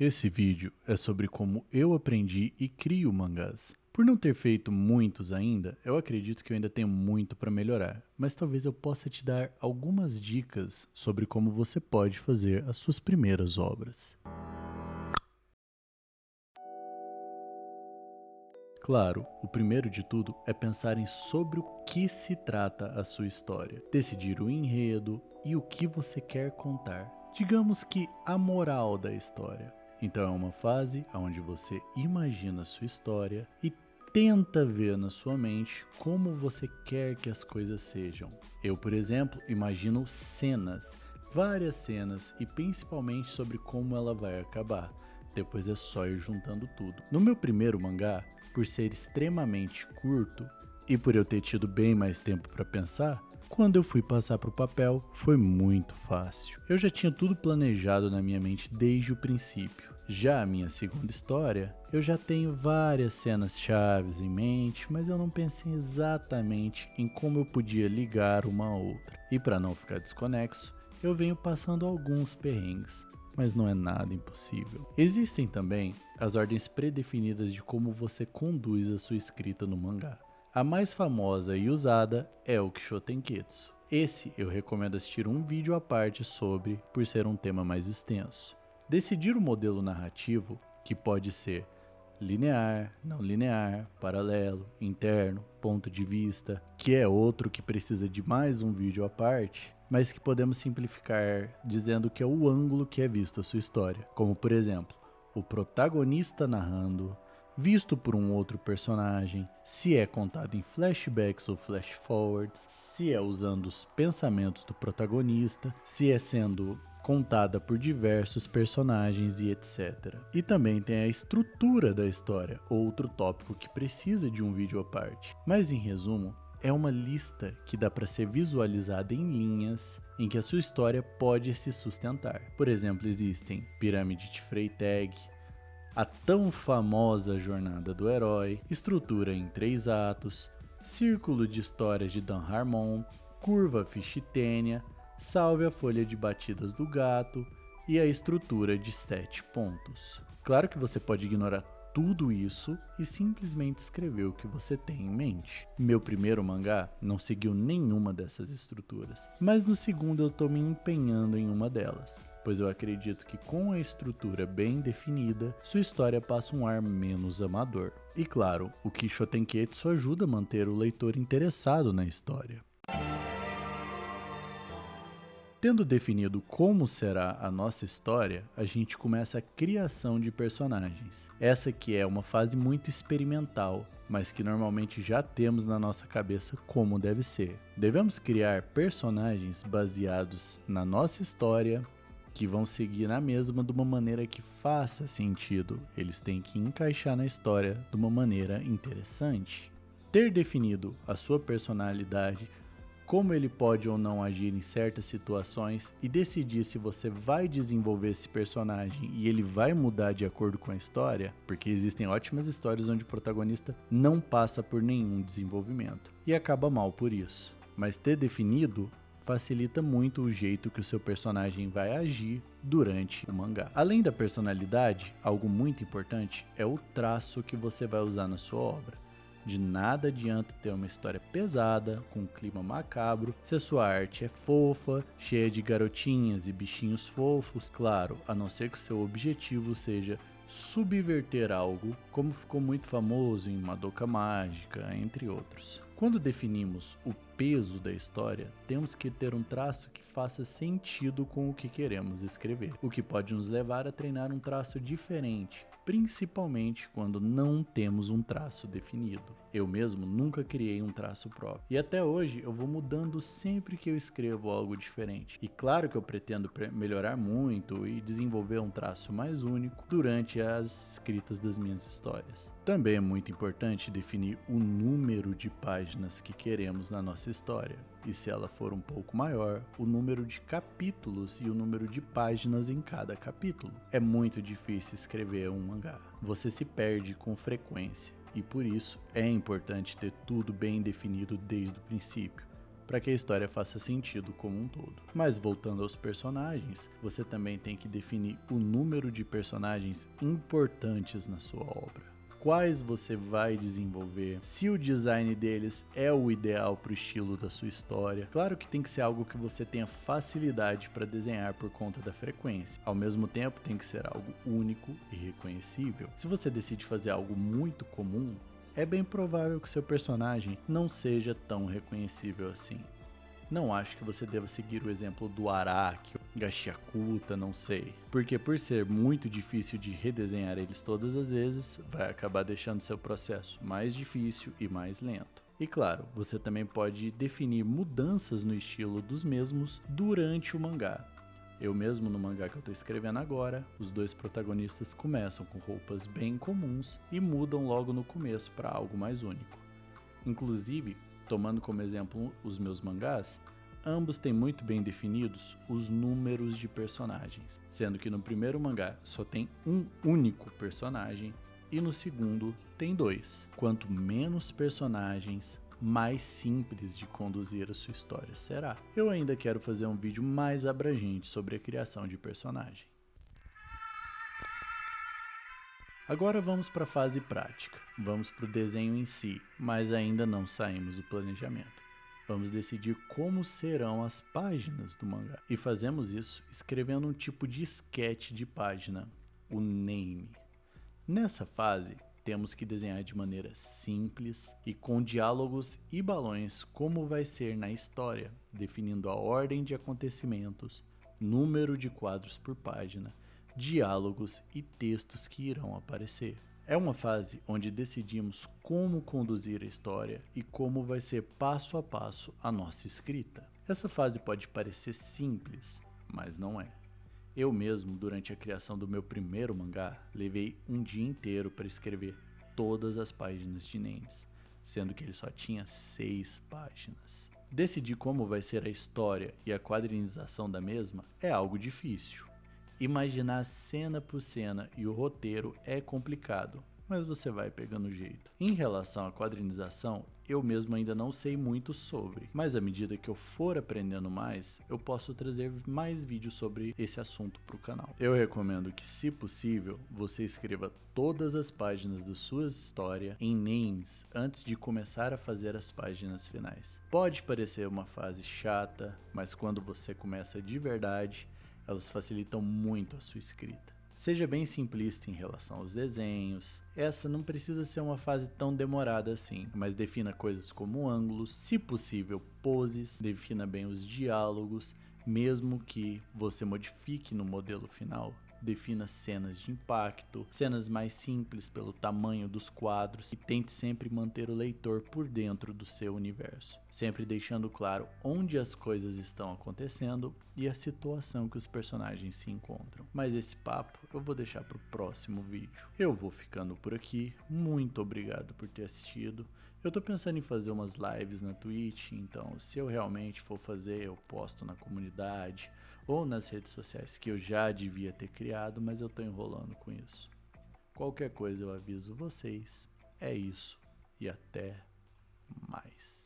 Esse vídeo é sobre como eu aprendi e crio mangás. Por não ter feito muitos ainda, eu acredito que eu ainda tenho muito para melhorar, mas talvez eu possa te dar algumas dicas sobre como você pode fazer as suas primeiras obras. Claro, o primeiro de tudo é pensar em sobre o que se trata a sua história, decidir o enredo e o que você quer contar. Digamos que a moral da história. Então é uma fase onde você imagina a sua história e tenta ver na sua mente como você quer que as coisas sejam. Eu, por exemplo, imagino cenas, várias cenas e principalmente sobre como ela vai acabar. Depois é só ir juntando tudo. No meu primeiro mangá, por ser extremamente curto e por eu ter tido bem mais tempo para pensar, quando eu fui passar para o papel foi muito fácil. Eu já tinha tudo planejado na minha mente desde o princípio. Já a minha segunda história, eu já tenho várias cenas chaves em mente, mas eu não pensei exatamente em como eu podia ligar uma a outra. E para não ficar desconexo, eu venho passando alguns perrengues, mas não é nada impossível. Existem também as ordens predefinidas de como você conduz a sua escrita no mangá. A mais famosa e usada é o Kisho Tenketsu. Esse eu recomendo assistir um vídeo à parte sobre, por ser um tema mais extenso. Decidir o modelo narrativo, que pode ser linear, não linear, paralelo, interno, ponto de vista, que é outro que precisa de mais um vídeo à parte, mas que podemos simplificar dizendo que é o ângulo que é visto a sua história, como por exemplo, o protagonista narrando, visto por um outro personagem, se é contado em flashbacks ou flash forwards, se é usando os pensamentos do protagonista, se é sendo contada por diversos personagens e etc. E também tem a estrutura da história, outro tópico que precisa de um vídeo à parte. Mas em resumo, é uma lista que dá para ser visualizada em linhas em que a sua história pode se sustentar. Por exemplo, existem Pirâmide de Freytag, a tão famosa Jornada do Herói, estrutura em 3 atos, Círculo de Histórias de Dan Harmon, Curva Fichitênia, Salve a Folha de Batidas do Gato e a estrutura de 7 pontos. Claro que você pode ignorar tudo isso e simplesmente escrever o que você tem em mente. Meu primeiro mangá não seguiu nenhuma dessas estruturas, mas no segundo eu estou me empenhando em uma delas, pois eu acredito que com a estrutura bem definida, sua história passa um ar menos amador. E claro, o Kisho Tenketsu ajuda a manter o leitor interessado na história. Tendo definido como será a nossa história, a gente começa a criação de personagens. Essa que é uma fase muito experimental, mas que normalmente já temos na nossa cabeça como deve ser. Devemos criar personagens baseados na nossa história, que vão seguir na mesma de uma maneira que faça sentido. Eles têm que encaixar na história de uma maneira interessante. Ter definido a sua personalidade, como ele pode ou não agir em certas situações e decidir se você vai desenvolver esse personagem e ele vai mudar de acordo com a história, porque existem ótimas histórias onde o protagonista não passa por nenhum desenvolvimento e acaba mal por isso. Mas ter definido facilita muito o jeito que o seu personagem vai agir durante o mangá. Além da personalidade, algo muito importante é o traço que você vai usar na sua obra. De nada adianta ter uma história pesada, com um clima macabro, se a sua arte é fofa, cheia de garotinhas e bichinhos fofos, claro, a não ser que o seu objetivo seja subverter algo, como ficou muito famoso em Madoka Mágica, entre outros. Quando definimos o peso da história, temos que ter um traço que faça sentido com o que queremos escrever, o que pode nos levar a treinar um traço diferente, principalmente quando não temos um traço definido. Eu mesmo nunca criei um traço próprio, e até hoje eu vou mudando sempre que eu escrevo algo diferente. E claro que eu pretendo melhorar muito e desenvolver um traço mais único durante as escritas das minhas histórias. Também é muito importante definir o número de páginas que queremos na nossa história, e se ela for um pouco maior, o número de capítulos e o número de páginas em cada capítulo. É muito difícil escrever um mangá, você se perde com frequência, e por isso é importante ter tudo bem definido desde o princípio, para que a história faça sentido como um todo. Mas voltando aos personagens, você também tem que definir o número de personagens importantes na sua obra. Quais você vai desenvolver, se o design deles é o ideal para o estilo da sua história. Claro que tem que ser algo que você tenha facilidade para desenhar por conta da frequência. Ao mesmo tempo, tem que ser algo único e reconhecível. Se você decide fazer algo muito comum, é bem provável que seu personagem não seja tão reconhecível assim. Não acho que você deva seguir o exemplo do Araki, Gashiakuta, não sei. Porque por ser muito difícil de redesenhar eles todas as vezes, vai acabar deixando seu processo mais difícil e mais lento. E claro, você também pode definir mudanças no estilo dos mesmos durante o mangá. Eu mesmo no mangá que eu estou escrevendo agora, os dois protagonistas começam com roupas bem comuns e mudam logo no começo para algo mais único. Inclusive, tomando como exemplo os meus mangás, ambos têm muito bem definidos os números de personagens, sendo que no primeiro mangá só tem um único personagem e no segundo tem 2. Quanto menos personagens, mais simples de conduzir a sua história será. Eu ainda quero fazer um vídeo mais abrangente sobre a criação de personagem. Agora vamos para a fase prática, vamos para o desenho em si, mas ainda não saímos do planejamento. Vamos decidir como serão as páginas do mangá. E fazemos isso escrevendo um tipo de sketch de página, o name. Nessa fase, temos que desenhar de maneira simples e com diálogos e balões como vai ser na história, definindo a ordem de acontecimentos, número de quadros por página, diálogos e textos que irão aparecer. É uma fase onde decidimos como conduzir a história e como vai ser passo a passo a nossa escrita. Essa fase pode parecer simples, mas não é. Eu mesmo, durante a criação do meu primeiro mangá, levei um dia inteiro para escrever todas as páginas de names, sendo que ele só tinha 6 páginas. Decidir como vai ser a história e a quadrinização da mesma é algo difícil. Imaginar cena por cena e o roteiro é complicado, mas você vai pegando o jeito. Em relação à quadrinização, eu mesmo ainda não sei muito sobre, mas à medida que eu for aprendendo mais, eu posso trazer mais vídeos sobre esse assunto para o canal. Eu recomendo que, se possível, você escreva todas as páginas da sua história em names antes de começar a fazer as páginas finais. Pode parecer uma fase chata, mas quando você começa de verdade, elas facilitam muito a sua escrita. Seja bem simplista em relação aos desenhos. Essa não precisa ser uma fase tão demorada assim, mas defina coisas como ângulos, se possível poses, defina bem os diálogos, mesmo que você modifique no modelo final. Defina cenas de impacto, cenas mais simples pelo tamanho dos quadros e tente sempre manter o leitor por dentro do seu universo, sempre deixando claro onde as coisas estão acontecendo e a situação que os personagens se encontram. Mas esse papo eu vou deixar para o próximo vídeo. Eu vou ficando por aqui, muito obrigado por ter assistido. Eu tô pensando em fazer umas lives na Twitch, então se eu realmente for fazer, eu posto na comunidade ou nas redes sociais que eu já devia ter criado, mas eu tô enrolando com isso. Qualquer coisa eu aviso vocês. É isso e até mais.